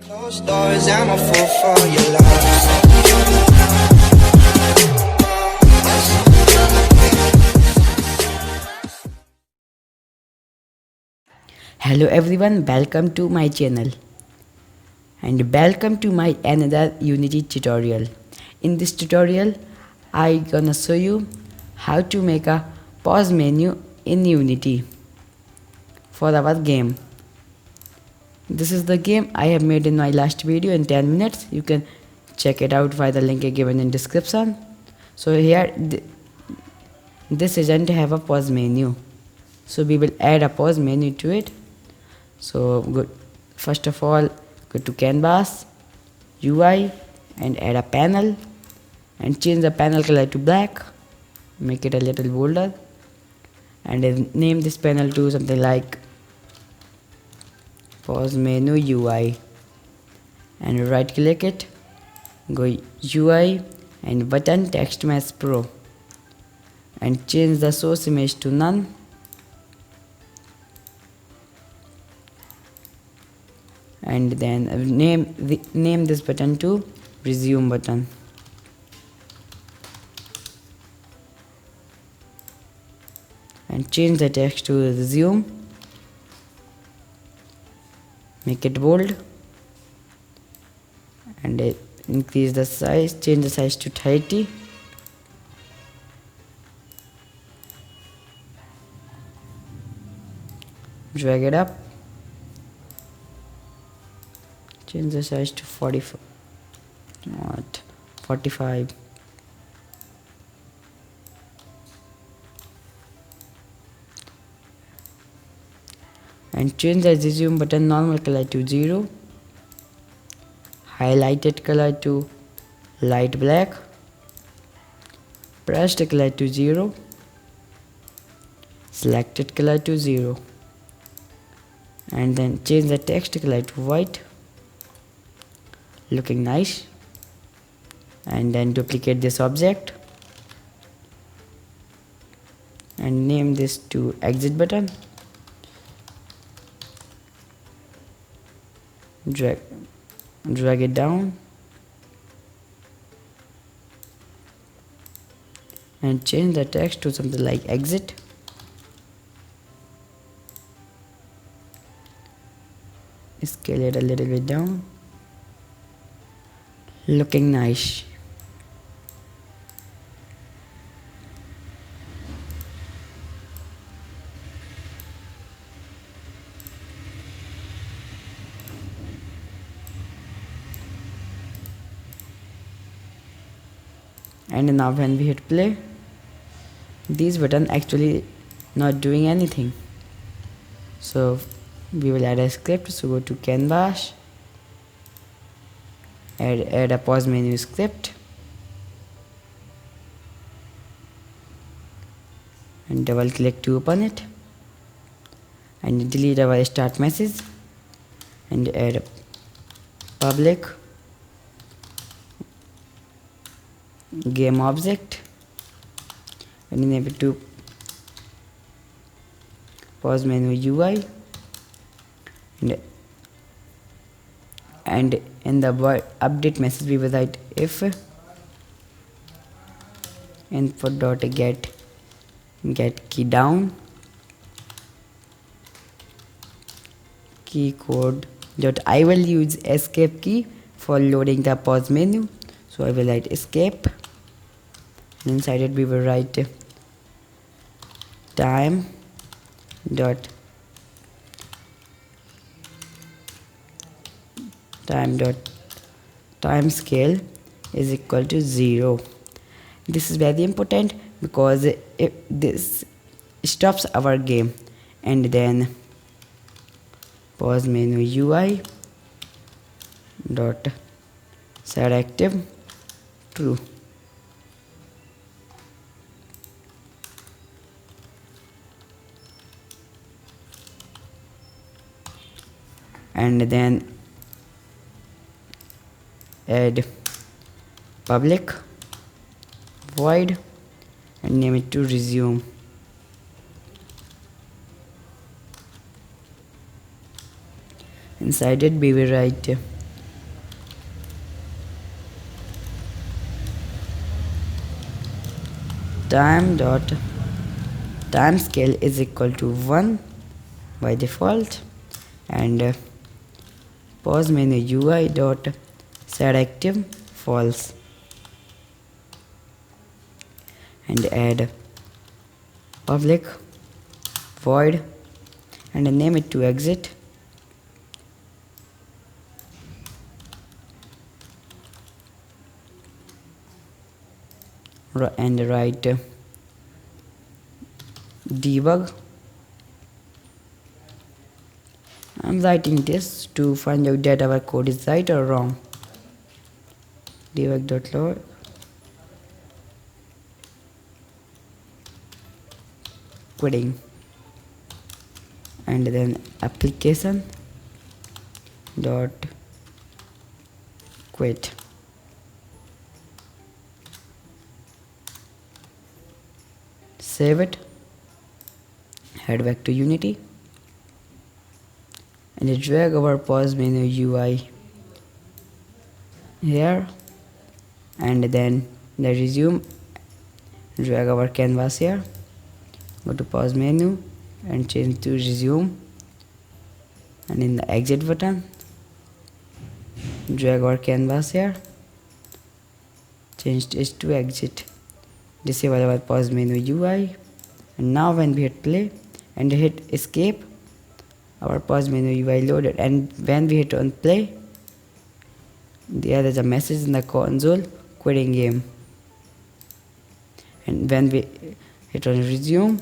Closed doors, I'm a fool for your love. Hello everyone, welcome to my channel and welcome to my another Unity tutorial. In this tutorial, I gonna show you how to make a pause menu in Unity for our game. This is the game I have made in my last video in 10 minutes. You can check it out via the link given in description. So here this doesn't have a pause menu. So we will add a pause menu to it. So good. First of all, go to canvas, UI and add a panel and change the panel color to black. Make it a little bolder and then name this panel to something like pause menu UI and right click it, go UI and button text mesh pro and change the source image to none. And then name this button to resume button and change the text to resume, make it bold and increase the size, change the size to 30 . Drag it up, change the size to 45 and change the resume button normal color to 0, highlighted color to light black, pressed color to 0, selected color to 0 and then change the text color to white, looking nice. And then duplicate this object and name this to exit button. Drag it down and change the text to something like exit. Scale it a little bit down, looking nice. And now when we hit play, these buttons actually not doing anything. So we will add a script. So go to canvas, add a pause menu script and double click to open it and delete our start message and add a public game object and name it to pause menu UI and in the update message we will write if input.get key down key code dot I will use escape key for loading the pause menu. So I will write escape and inside it we will write time dot time scale is equal to 0. This is very important because this stops our game. And then pause menu UI dot set active true and then add public void and name it to resume Inside it we will write time dot time scale is equal to 1 by default, and pause menu UI dot set active false, and add public void and name it to exit, and write debug. I'm writing this to find out that our code is right or wrong. Debug.log quitting, and then application dot quit. Save it, head back to Unity, and drag our pause menu UI here, and then the resume, drag our canvas here, go to pause menu and change to resume, and in the exit button drag our canvas here, change this to exit, disable our pause menu UI, and now when we hit play and hit escape, our pause menu UI loaded, and when we hit on play, there is a message in the console, quitting game, and when we hit on resume,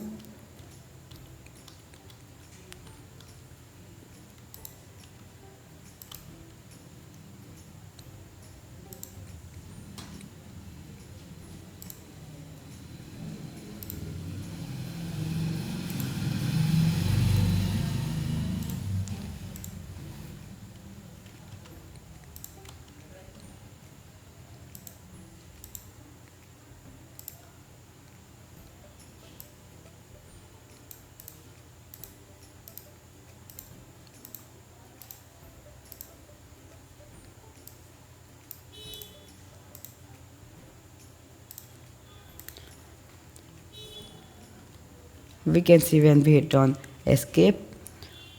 we can see when we hit on escape,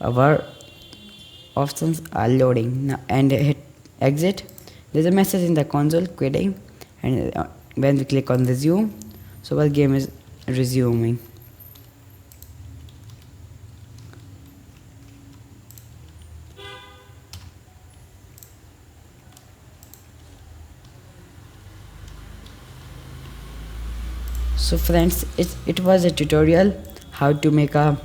our options are loading now, and hit exit, there's a message in the console, quitting, and when we click on resume, so our game is resuming. So friends, it was a tutorial how to make a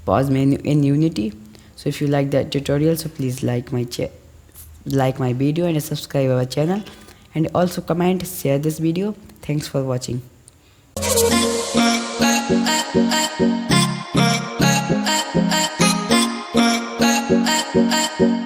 pause menu in Unity. So if you like that tutorial, so please like my video and subscribe our channel, and also comment, share this video. Thanks for watching. Bye.